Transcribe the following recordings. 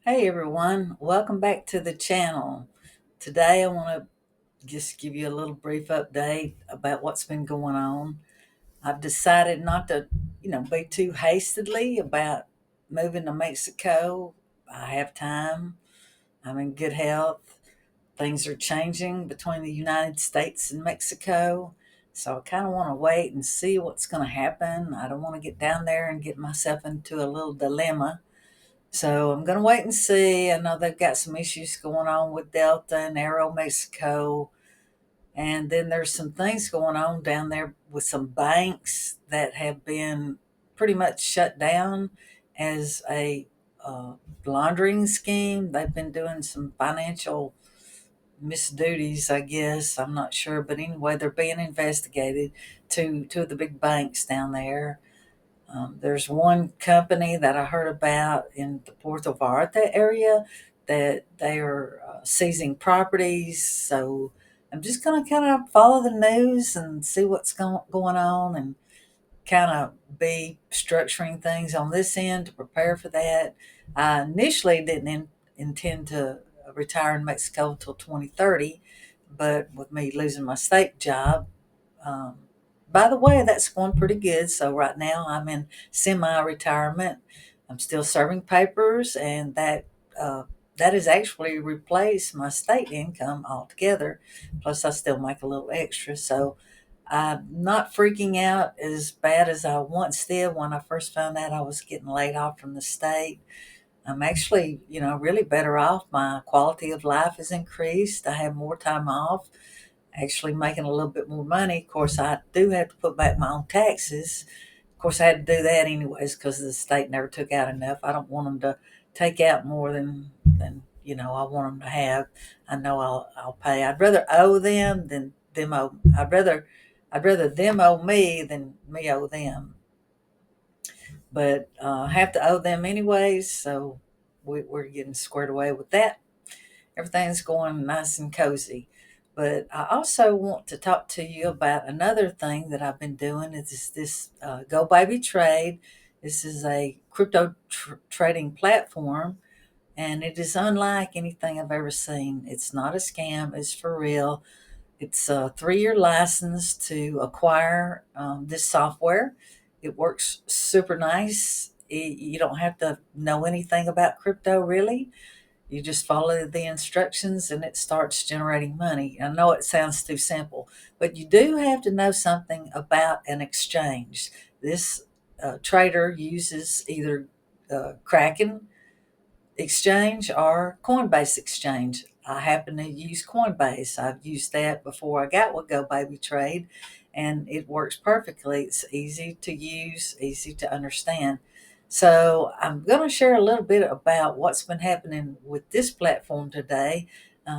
Hey everyone, welcome back to the channel. Today I want to just give you a little brief update about what's been going on. I've decided not to, be too hastily about moving to Mexico. I have time. I'm in good health. Things are changing between the United States and Mexico. So I kind of want to wait and see what's going to happen. I don't want to get down there and get myself into a little dilemma. So I'm going to wait and see. I know they've got some issues going on with Delta and Aero Mexico. And then there's some things going on down there with some banks that have been pretty much shut down as a laundering scheme. They've been doing some financial misduties, I guess. I'm not sure. But anyway, they're being investigated. Two of the big banks down there. There's one company that I heard about in the Puerto Vallarta area that they are seizing properties. So I'm just going to kind of follow the news and see what's going on and kind of be structuring things on this end to prepare for that. I initially didn't intend to retire in Mexico until 2030, but with me losing my state job, um, by the way, that's going pretty good. So right now I'm in semi-retirement. I'm still serving papers, and that has actually replaced my state income altogether. Plus, I still make a little extra. So I'm not freaking out as bad as I once did when I first found out I was getting laid off from the state. I'm actually, really better off. My quality of life has increased. I have more time off, actually making a little bit more money. Of course, I do have to put back my own taxes. Of course, I had to do that anyways because the state never took out enough. I don't want them to take out more than I want them to have. I know I'll pay. I'd rather owe them than them owe. I'd rather them owe me than me owe them. But I have to owe them anyways, so we're getting squared away with that. Everything's going nice and cozy. But I also want to talk to you about another thing that I've been doing. Is this GoBabyTrade. This is a crypto trading platform, and it is unlike anything I've ever seen. It's not a scam. It's for real. It's a 3-year license to acquire this software. It works super nice. You don't have to know anything about crypto really. You just follow the instructions and it starts generating money. I know it sounds too simple, but you do have to know something about an exchange. This trader uses either Kraken Exchange or Coinbase Exchange. I happen to use Coinbase. I've used that before I got with Go Baby Trade, and it works perfectly. It's easy to use, easy to understand. So, I'm going to share a little bit about what's been happening with this platform today,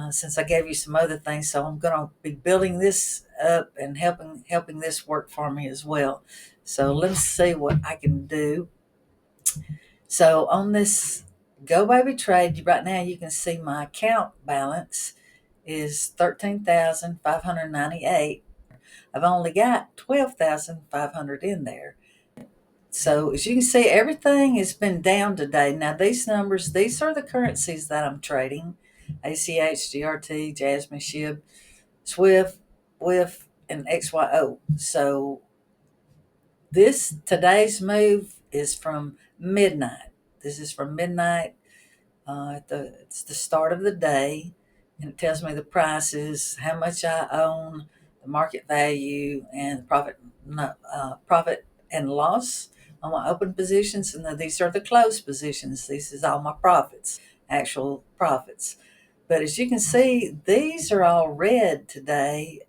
since I gave you some other things. So, I'm going to be building this up and helping this work for me as well. So, let's see what I can do. So on this Go Baby Trade, right now you can see my account balance is 13,598. I've only got 12,500 in there. So as you can see, everything has been down today. Now these are the currencies that I'm trading: ACH, GRT, Jasmine, SHIB, SWIFT, WIF, and XYO. So this today's move is from midnight. This is from midnight. It's the start of the day, and it tells me the prices, how much I own, the market value, and profit and loss on my open positions. And then these are the closed positions. This is all my profits, actual profits. But as you can see, these are all red today,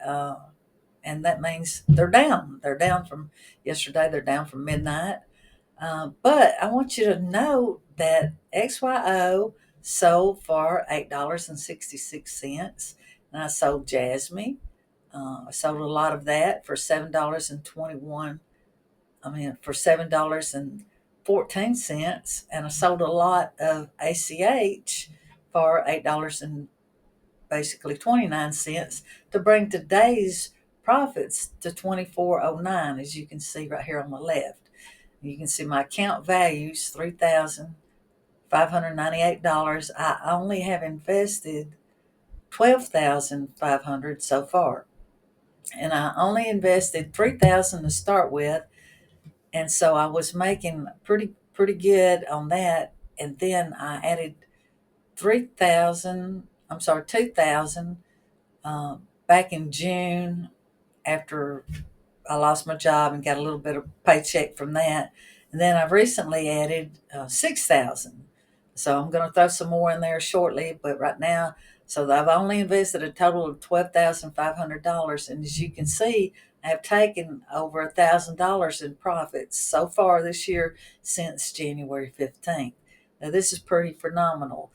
and that means they're down. They're down from yesterday. They're down from midnight. But I want you to know that XYO sold for $8.66, and I sold Jasmine. I sold a lot of that for $7.21. I mean, for $7.14, and I sold a lot of ACH for $8 and basically 29 cents to bring today's profits to 24.09, as you can see right here on the left. You can see my account values 3,000 $598. I only have invested 12,500 so far, and I only invested 3,000 to start with, and so I was making pretty good on that. And then I added 2,000 back in June after I lost my job and got a little bit of paycheck from that. And then I've recently added 6,000. So I'm going to throw some more in there shortly, but right now, so I've only invested a total of $12,500. And as you can see, I have taken over $1,000 in profits so far this year since January 15th. Now, this is pretty phenomenal.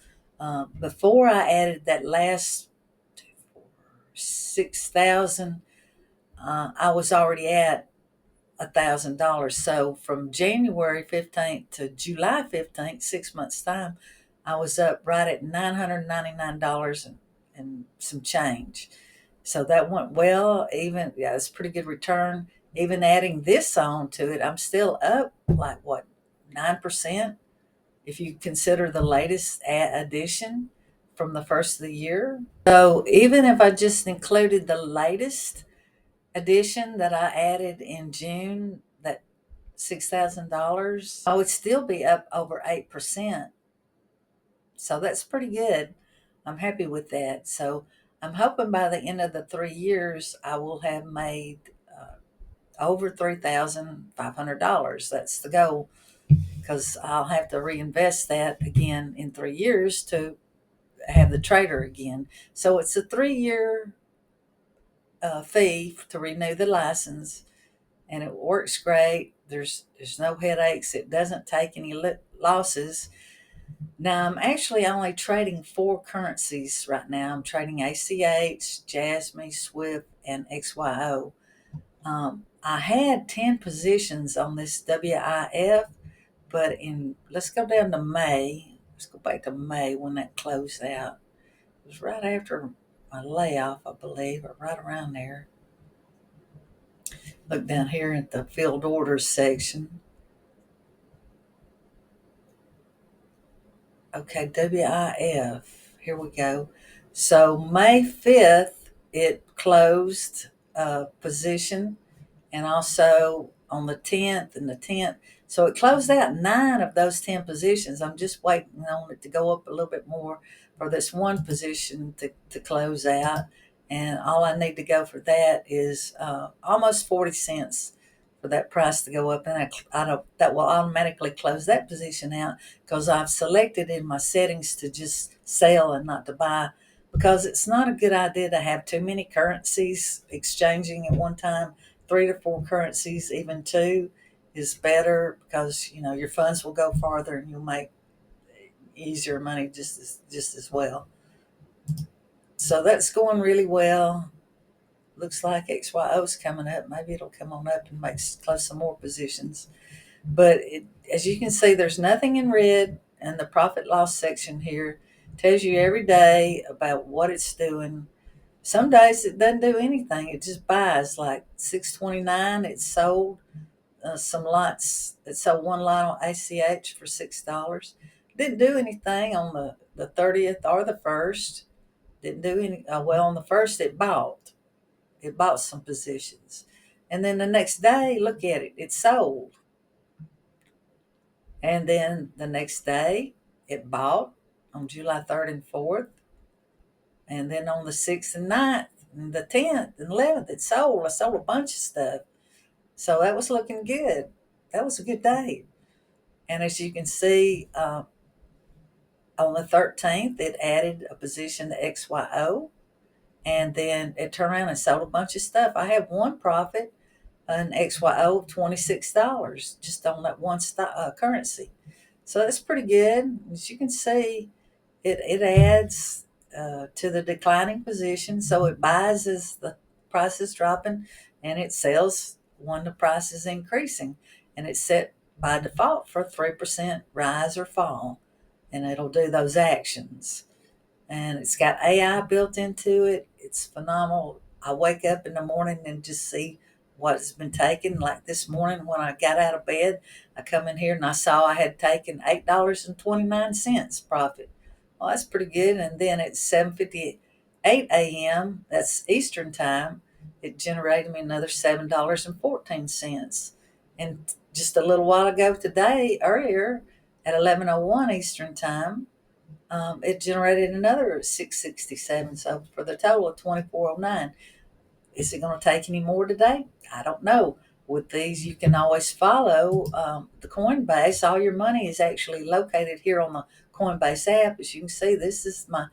Before I added that last 6,000, I was already at $1,000. So from January 15th to July 15th, 6 months time, I was up right at $999 and some change. So that went well. Even, yeah, it's a pretty good return. Even adding this on to it, I'm still up like what, 9%, if you consider the latest addition from the first of the year. So even if I just included the latest addition that I added in June, that $6,000, I would still be up over 8%. So that's pretty good. I'm happy with that. So I'm hoping by the end of the 3 years, I will have made over $3,500. That's the goal, because I'll have to reinvest that again in 3 years to have the trader again. So it's a 3 year fee to renew the license, and it works great. There's no headaches. It doesn't take any losses. Now I'm actually only trading four currencies right now. I'm trading ACH, Jasmine, Swift, and XYO. I had 10 positions on this WIF, but let's go down to May. Let's go back to May when that closed out. It was right after my layoff, I believe, or right around there. Look down here at the field orders section. Okay, WIF. Here we go. So May 5th, it closed a position, and also on the 10th and the 10th. So it closed out 9 of those 10 positions. I'm just waiting on it to go up a little bit more for this one position to close out. And all I need to go for that is almost 40 cents for that price to go up. And I don't, that will automatically close that position out, because I've selected in my settings to just sell and not to buy, because it's not a good idea to have too many currencies exchanging at one time. 3 to 4 currencies, even 2, is better, because your funds will go farther and you'll make easier money just as well. So that's going really well. Looks like XYO's coming up. Maybe it'll come on up and close some more positions. But as you can see, there's nothing in red, and the profit loss section here tells you every day about what it's doing. Some days it doesn't do anything. It just buys. Like 629, it sold some lots. It sold one lot on ACH for $6. Didn't do anything on the 30th or the 1st. Didn't do any. Well, on the 1st, it bought. It bought some positions. And then the next day, look at it. It sold. And then the next day, it bought on July 3rd and 4th. And then on the 6th and 9th, and the 10th and 11th, it sold. I sold a bunch of stuff. So that was looking good. That was a good day. And as you can see, on the 13th, it added a position to XYO. And then it turned around and sold a bunch of stuff. I have one profit, an XYO of $26 just on that one currency. So that's pretty good. As you can see, it adds to the declining position. So it buys as the price is dropping, and it sells when the price is increasing. And it's set by default for 3% rise or fall, and it'll do those actions. And it's got AI built into it. It's phenomenal. I wake up in the morning and just see what's been taken. Like this morning when I got out of bed, I come in here and I saw I had taken $8.29 profit. Well, that's pretty good. And then at 7:58 a.m., that's Eastern time, it generated me another $7.14. And just a little while ago today, earlier at 11:01 Eastern time, it generated another 667. So for the total of 2409. Is it going to take any more today? I don't know. With these, you can always follow the Coinbase. All your money is actually located here on the Coinbase app. As you can see, this is my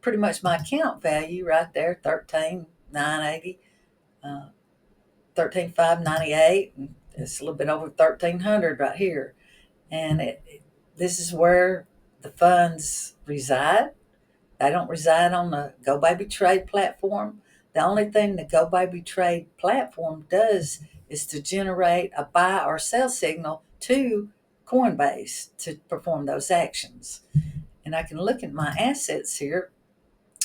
pretty much my account value right there, 13,980, 13,598. It's a little bit over 1,300 right here, and this is where the funds reside. They don't reside on the GoBabyTrade platform. The only thing the GoBabyTrade platform does is to generate a buy or sell signal to Coinbase to perform those actions. And I can look at my assets here,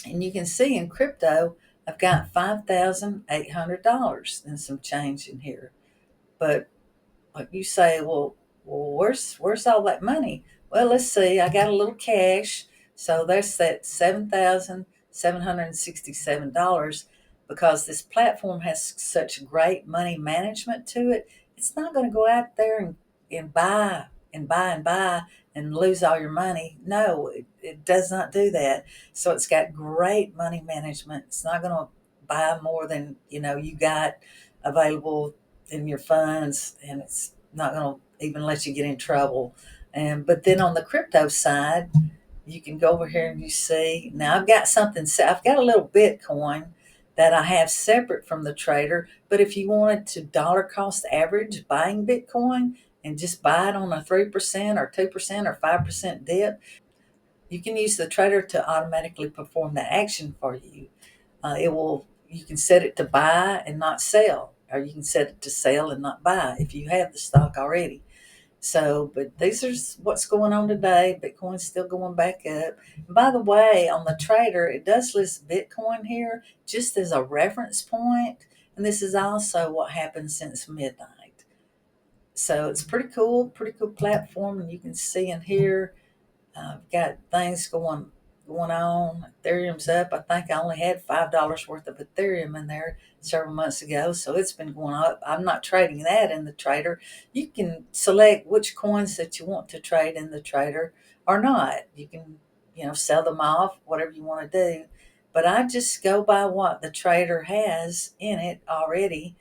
and you can see in crypto, I've got $5,800 and some change in here. But like you say, where's all that money? Well, let's see. I got a little cash, so there's that $7,767. Because this platform has such great money management to it, it's not going to go out there and buy and buy and buy and lose all your money. No, it does not do that. So it's got great money management. It's not going to buy more than you got available in your funds, and it's not going to even let you get in trouble. And but then on the crypto side, you can go over here and you see now I've got something. I've got a little Bitcoin that I have separate from the trader. But if you wanted to dollar cost average buying Bitcoin and just buy it on a 3% or 2% or 5% dip, you can use the trader to automatically perform that action for you. It will. You can set it to buy and not sell, or you can set it to sell and not buy if you have the stock already. So, but these are what's going on today. Bitcoin's still going back up. And by the way, on the trader, it does list Bitcoin here just as a reference point, and this is also what happened since midnight. So it's pretty cool platform, and you can see in here got things going on. Ethereum's up. I think I only had $5 worth of Ethereum in there several months ago, so it's been going up. I'm not trading that in the trader. You can select which coins that you want to trade in the trader or not. You can, sell them off, whatever you want to do. But I just go by what the trader has in it already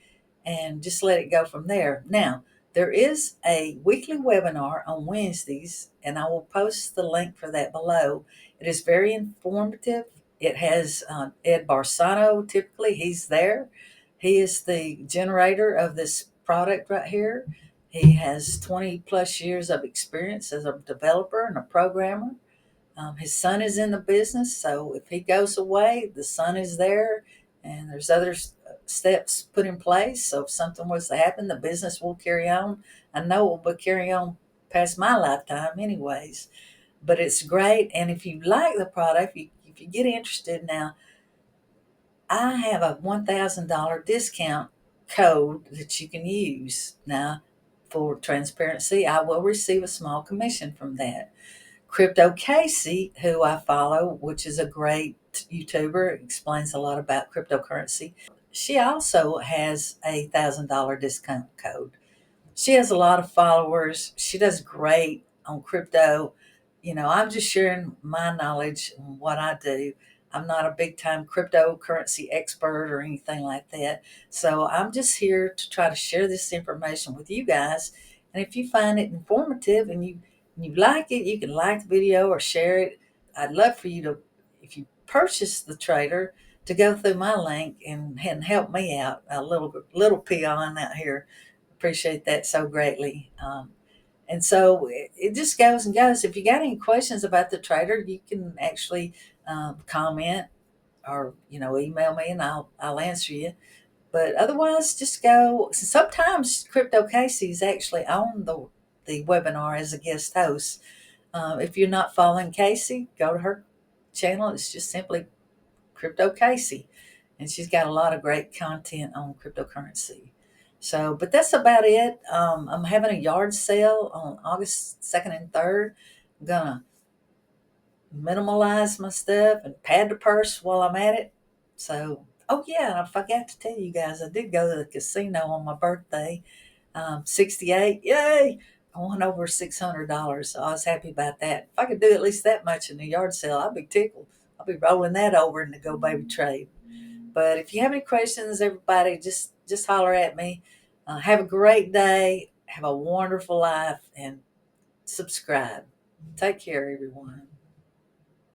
and just let it go from there. Now, there is a weekly webinar on Wednesdays, and I will post the link for that below. It is very informative. It has Ed Barsano, typically, he's there. He is the generator of this product right here. He has 20 plus years of experience as a developer and a programmer. His son is in the business, so if he goes away, the son is there, and there's other steps put in place. So if something was to happen, the business will carry on. I know it will carry on past my lifetime, anyways. But it's great, and if you like the product, if you get interested now, I have a $1,000 discount code that you can use. Now, for transparency, I will receive a small commission from that. Crypto Casey, who I follow, which is a great YouTuber, explains a lot about cryptocurrency. She also has a $1,000 discount code. She has a lot of followers. She does great on crypto. I'm just sharing my knowledge and what I do. I'm not a big time cryptocurrency expert or anything like that. So I'm just here to try to share this information with you guys. And if you find it informative and you like it, you can like the video or share it. I'd love for you to, if you purchase the trader, to go through my link and help me out, a little peon out here. Appreciate that so greatly. And so it just goes and goes. If you got any questions about the trader, you can actually comment or email me, and I'll answer you. But otherwise, just go. Sometimes Crypto Casey is actually on the webinar as a guest host. If you're not following Casey, go to her channel. It's just simply Crypto Casey, and she's got a lot of great content on cryptocurrency. So, but that's about it. I'm having a yard sale on August 2nd and 3rd. I'm gonna minimalize my stuff and pad the purse while I'm at it. So, oh yeah, I forgot to tell you guys, I did go to the casino on my birthday. 68, yay! I won over $600, so I was happy about that. If I could do at least that much in the yard sale, I'd be tickled. I'll be rolling that over in the GoBabyTrade. But if you have any questions, everybody, just holler at me. Have a great day. Have a wonderful life, and subscribe. Take care, everyone.